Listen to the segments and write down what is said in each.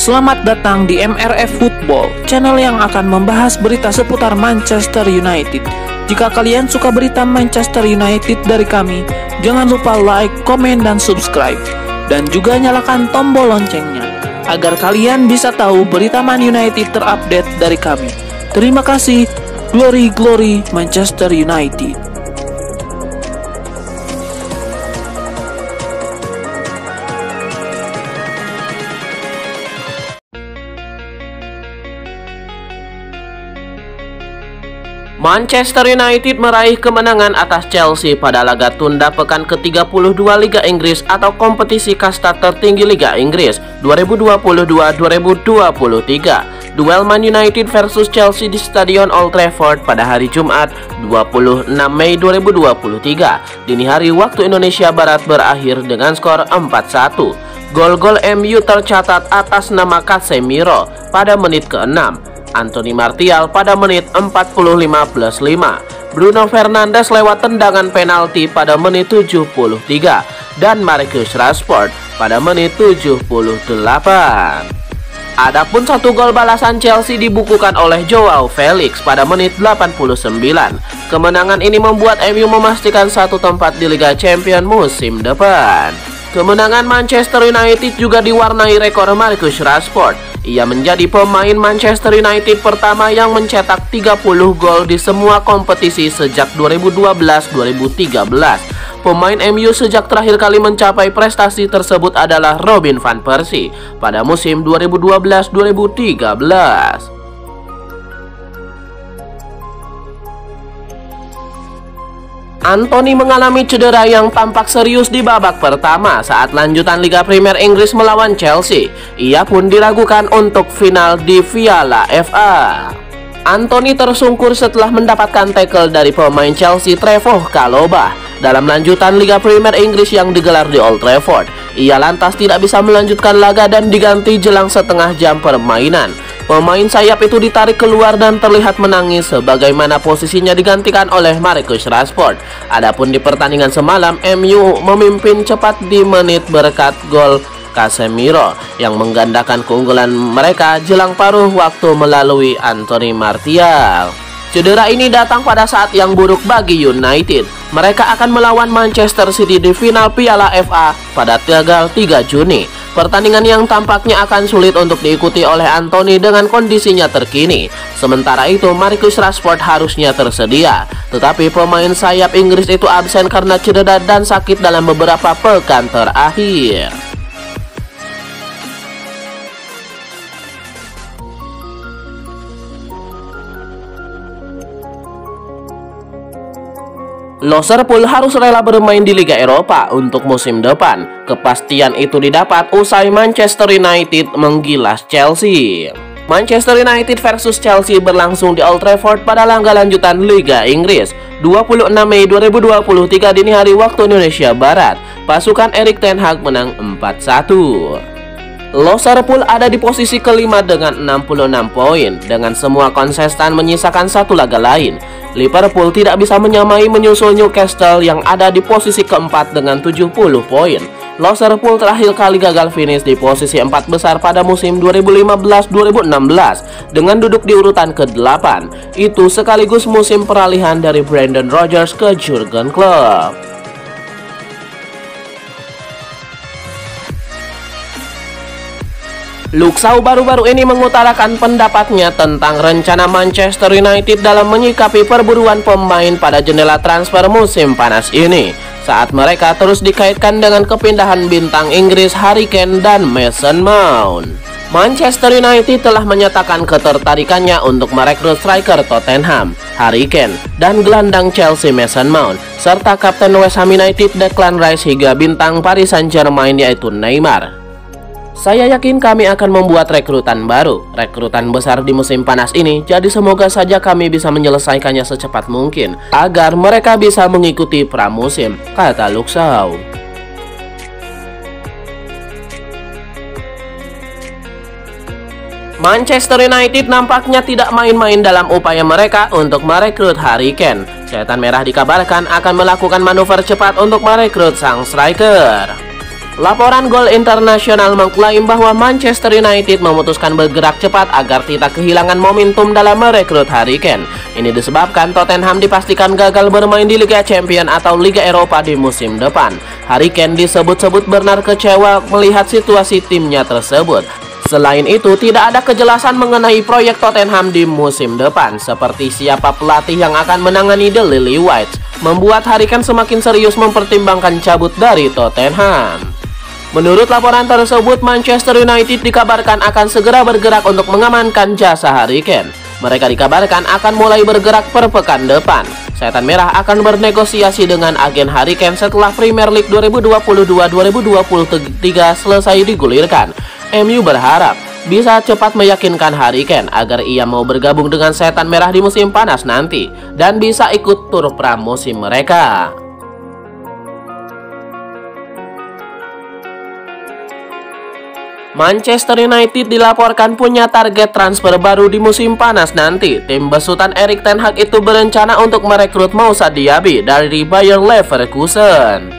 Selamat datang di MRF Football, channel yang akan membahas berita seputar Manchester United. Jika kalian suka berita Manchester United dari kami, jangan lupa like, komen, dan subscribe. Dan juga nyalakan tombol loncengnya, agar kalian bisa tahu berita Man United terupdate dari kami. Terima kasih. Glory, glory Manchester United. Manchester United meraih kemenangan atas Chelsea pada laga tunda pekan ke-32 Liga Inggris atau kompetisi kasta tertinggi Liga Inggris 2022-2023. Duel Man United versus Chelsea di Stadion Old Trafford pada hari Jumat 26 Mei 2023 dini hari waktu Indonesia Barat berakhir dengan skor 4-1. Gol-gol MU tercatat atas nama Casemiro pada menit ke-6, Anthony Martial pada menit 45+5, Bruno Fernandes lewat tendangan penalti pada menit 73, dan Marcus Rashford pada menit 78. Adapun satu gol balasan Chelsea dibukukan oleh Joao Felix pada menit 89. Kemenangan ini membuat MU memastikan satu tempat di Liga Champions musim depan. Kemenangan Manchester United juga diwarnai rekor Marcus Rashford. Ia menjadi pemain Manchester United pertama yang mencetak 30 gol di semua kompetisi sejak 2012-2013. Pemain MU sejak terakhir kali mencapai prestasi tersebut adalah Robin van Persie pada musim 2012-2013. Anthony mengalami cedera yang tampak serius di babak pertama saat lanjutan Liga Premier Inggris melawan Chelsea. Ia pun diragukan untuk final di Piala FA. Anthony tersungkur setelah mendapatkan tackle dari pemain Chelsea Trevoh Chalobah dalam lanjutan Liga Premier Inggris yang digelar di Old Trafford. Ia lantas tidak bisa melanjutkan laga dan diganti jelang setengah jam permainan. Pemain sayap itu ditarik keluar dan terlihat menangis sebagaimana posisinya digantikan oleh Marcus Rashford. Adapun di pertandingan semalam, MU memimpin cepat di menit berkat gol Casemiro yang menggandakan keunggulan mereka jelang paruh waktu melalui Anthony Martial. Cedera ini datang pada saat yang buruk bagi United. Mereka akan melawan Manchester City di final Piala FA pada tanggal 3 Juni. Pertandingan yang tampaknya akan sulit untuk diikuti oleh Anthony dengan kondisinya terkini. Sementara itu, Marcus Rashford harusnya tersedia. Tetapi pemain sayap Inggris itu absen karena cedera dan sakit dalam beberapa pekan terakhir. Liverpool harus rela bermain di Liga Eropa untuk musim depan. Kepastian itu didapat usai Manchester United menggilas Chelsea. Manchester United versus Chelsea berlangsung di Old Trafford pada laga lanjutan Liga Inggris 26 Mei 2023 dini hari waktu Indonesia Barat. Pasukan Erik ten Hag menang 4-1. Liverpool ada di posisi kelima dengan 66 poin. Dengan semua konsisten menyisakan satu laga lain, Liverpool tidak bisa menyamai menyusul Newcastle yang ada di posisi keempat dengan 70 poin. Liverpool terakhir kali gagal finish di posisi 4 besar pada musim 2015-2016 dengan duduk di urutan ke-8. Itu sekaligus musim peralihan dari Brendan Rodgers ke Jurgen Klopp. Luke Shaw baru-baru ini mengutarakan pendapatnya tentang rencana Manchester United dalam menyikapi perburuan pemain pada jendela transfer musim panas ini, saat mereka terus dikaitkan dengan kepindahan bintang Inggris Harry Kane dan Mason Mount. Manchester United telah menyatakan ketertarikannya untuk merekrut striker Tottenham, Harry Kane, dan gelandang Chelsea Mason Mount, serta kapten West Ham United Declan Rice hingga bintang Paris Saint-Germain yaitu Neymar. Saya yakin kami akan membuat rekrutan baru, rekrutan besar di musim panas ini, jadi semoga saja kami bisa menyelesaikannya secepat mungkin, agar mereka bisa mengikuti pramusim, kata Luke Shaw. Manchester United nampaknya tidak main-main dalam upaya mereka untuk merekrut Harry Kane. Setan Merah dikabarkan akan melakukan manuver cepat untuk merekrut sang striker. Laporan Goal International mengklaim bahwa Manchester United memutuskan bergerak cepat agar tidak kehilangan momentum dalam merekrut Harry Kane. Ini disebabkan Tottenham dipastikan gagal bermain di Liga Champions atau Liga Eropa di musim depan. Harry Kane disebut-sebut benar kecewa melihat situasi timnya tersebut. Selain itu, tidak ada kejelasan mengenai proyek Tottenham di musim depan, seperti siapa pelatih yang akan menangani The Lily Whites, membuat Harry Kane semakin serius mempertimbangkan cabut dari Tottenham. Menurut laporan tersebut, Manchester United dikabarkan akan segera bergerak untuk mengamankan jasa Harry Kane. Mereka dikabarkan akan mulai bergerak per pekan depan. Setan Merah akan bernegosiasi dengan agen Harry Kane setelah Premier League 2022-2023 selesai digulirkan. MU berharap bisa cepat meyakinkan Harry Kane agar ia mau bergabung dengan Setan Merah di musim panas nanti dan bisa ikut tur pramusim mereka. Manchester United dilaporkan punya target transfer baru di musim panas nanti. Tim besutan Erik ten Hag itu berencana untuk merekrut Moussa Diaby dari Bayer Leverkusen.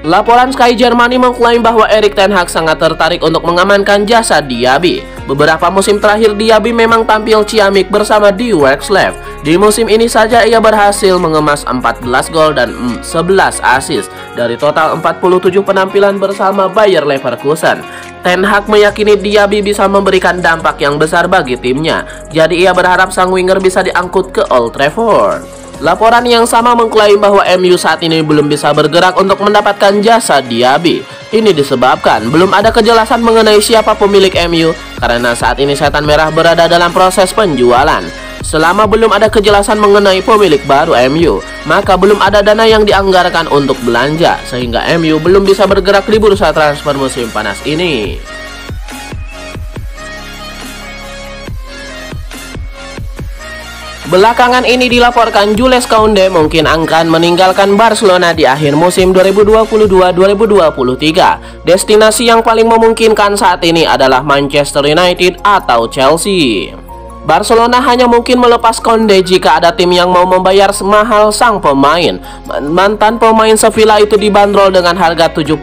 Laporan Sky Germany mengklaim bahwa Erik ten Hag sangat tertarik untuk mengamankan jasa Diaby. Beberapa musim terakhir Diaby memang tampil ciamik bersama Die Werkslev. Di musim ini saja ia berhasil mengemas 14 gol dan 11 assist dari total 47 penampilan bersama Bayer Leverkusen. Ten Hag meyakini Diaby bisa memberikan dampak yang besar bagi timnya. Jadi ia berharap sang winger bisa diangkut ke Old Trafford. Laporan yang sama mengklaim bahwa MU saat ini belum bisa bergerak untuk mendapatkan jasa Diaby. Ini disebabkan belum ada kejelasan mengenai siapa pemilik MU karena saat ini Setan Merah berada dalam proses penjualan. Selama belum ada kejelasan mengenai pemilik baru MU, maka belum ada dana yang dianggarkan untuk belanja, sehingga MU belum bisa bergerak di bursa transfer musim panas ini. Belakangan ini dilaporkan Jules Koundé mungkin akan meninggalkan Barcelona di akhir musim 2022-2023. Destinasi yang paling memungkinkan saat ini adalah Manchester United atau Chelsea. Barcelona hanya mungkin melepas Koundé jika ada tim yang mau membayar semahal sang pemain. Mantan pemain Sevilla itu dibanderol dengan harga 75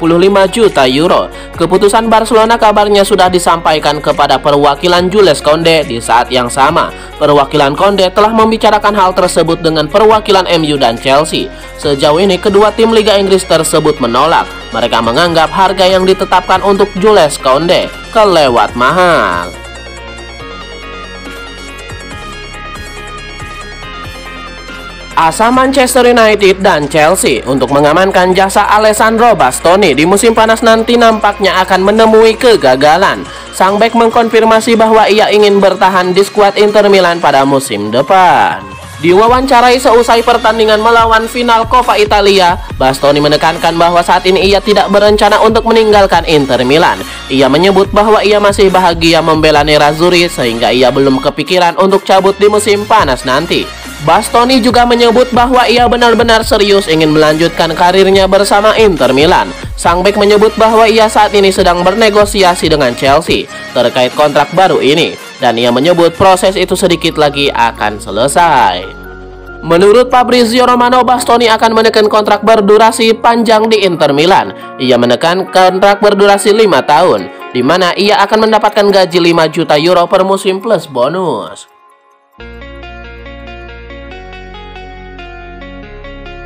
juta euro. Keputusan Barcelona kabarnya sudah disampaikan kepada perwakilan Jules Koundé di saat yang sama. Perwakilan Koundé telah membicarakan hal tersebut dengan perwakilan MU dan Chelsea. Sejauh ini kedua tim Liga Inggris tersebut menolak. Mereka menganggap harga yang ditetapkan untuk Jules Koundé kelewat mahal. Asa Manchester United dan Chelsea untuk mengamankan jasa Alessandro Bastoni di musim panas nanti nampaknya akan menemui kegagalan. Sang bek mengkonfirmasi bahwa ia ingin bertahan di skuad Inter Milan pada musim depan. Diwawancarai seusai pertandingan melawan final Coppa Italia, Bastoni menekankan bahwa saat ini ia tidak berencana untuk meninggalkan Inter Milan. Ia menyebut bahwa ia masih bahagia membela Nerazzurri sehingga ia belum kepikiran untuk cabut di musim panas nanti. Bastoni juga menyebut bahwa ia benar-benar serius ingin melanjutkan karirnya bersama Inter Milan. Sang bek menyebut bahwa ia saat ini sedang bernegosiasi dengan Chelsea terkait kontrak baru ini, dan ia menyebut proses itu sedikit lagi akan selesai. Menurut Fabrizio Romano, Bastoni akan menekan kontrak berdurasi panjang di Inter Milan. Ia menekan kontrak berdurasi 5 tahun, di mana ia akan mendapatkan gaji 5 juta euro per musim plus bonus.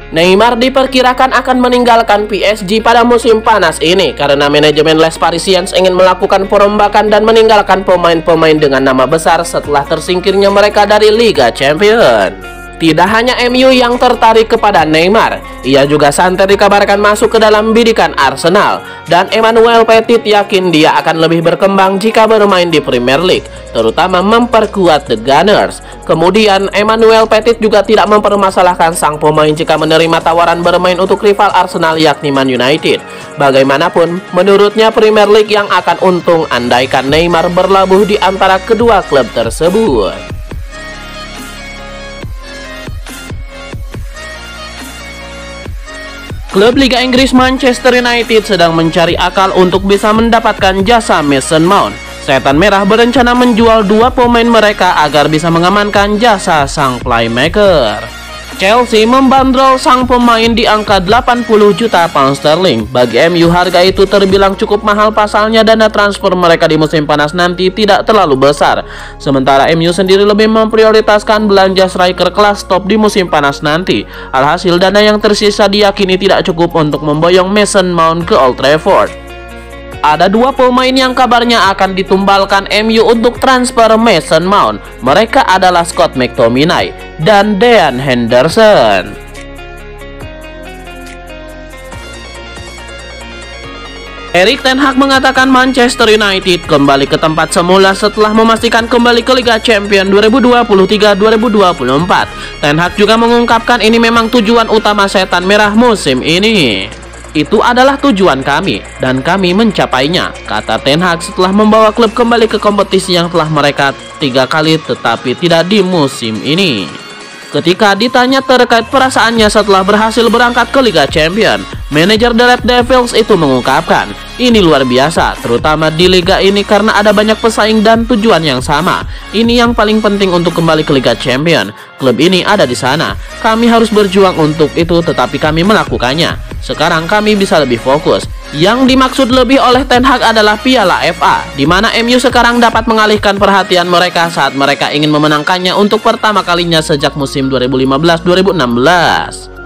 Neymar diperkirakan akan meninggalkan PSG pada musim panas ini karena manajemen Les Parisiens ingin melakukan perombakan dan meninggalkan pemain-pemain dengan nama besar setelah tersingkirnya mereka dari Liga Champions. Tidak hanya MU yang tertarik kepada Neymar, ia juga santer dikabarkan masuk ke dalam bidikan Arsenal, dan Emmanuel Petit yakin dia akan lebih berkembang jika bermain di Premier League, terutama memperkuat The Gunners. Kemudian Emmanuel Petit juga tidak mempermasalahkan sang pemain jika menerima tawaran bermain untuk rival Arsenal yakni Man United. Bagaimanapun, menurutnya Premier League yang akan untung andaikan Neymar berlabuh di antara kedua klub tersebut. Klub Liga Inggris Manchester United sedang mencari akal untuk bisa mendapatkan jasa Mason Mount. Setan Merah berencana menjual 2 pemain mereka agar bisa mengamankan jasa sang playmaker. Chelsea membandrol sang pemain di angka 80 juta pound sterling. Bagi MU harga itu terbilang cukup mahal, pasalnya dana transfer mereka di musim panas nanti tidak terlalu besar. Sementara MU sendiri lebih memprioritaskan belanja striker kelas top di musim panas nanti. Alhasil dana yang tersisa diyakini tidak cukup untuk memboyong Mason Mount ke Old Trafford. Ada dua pemain yang kabarnya akan ditumbalkan MU untuk transfer Mason Mount. Mereka adalah Scott McTominay dan Dean Henderson. Erik ten Hag mengatakan Manchester United kembali ke tempat semula setelah memastikan kembali ke Liga Champions 2023-2024. Ten Hag juga mengungkapkan ini memang tujuan utama Setan Merah musim ini. Itu adalah tujuan kami dan kami mencapainya, kata Ten Hag setelah membawa klub kembali ke kompetisi yang telah mereka 3 kali tetapi tidak di musim ini. Ketika ditanya terkait perasaannya setelah berhasil berangkat ke Liga Champions, manajer The Red Devils itu mengungkapkan, ini luar biasa, terutama di liga ini karena ada banyak pesaing dan tujuan yang sama. Ini yang paling penting untuk kembali ke Liga Champions. Klub ini ada di sana. Kami harus berjuang untuk itu, tetapi kami melakukannya. Sekarang kami bisa lebih fokus. Yang dimaksud lebih oleh Ten Hag adalah Piala FA, di mana MU sekarang dapat mengalihkan perhatian mereka saat mereka ingin memenangkannya untuk pertama kalinya sejak musim 2015-2016.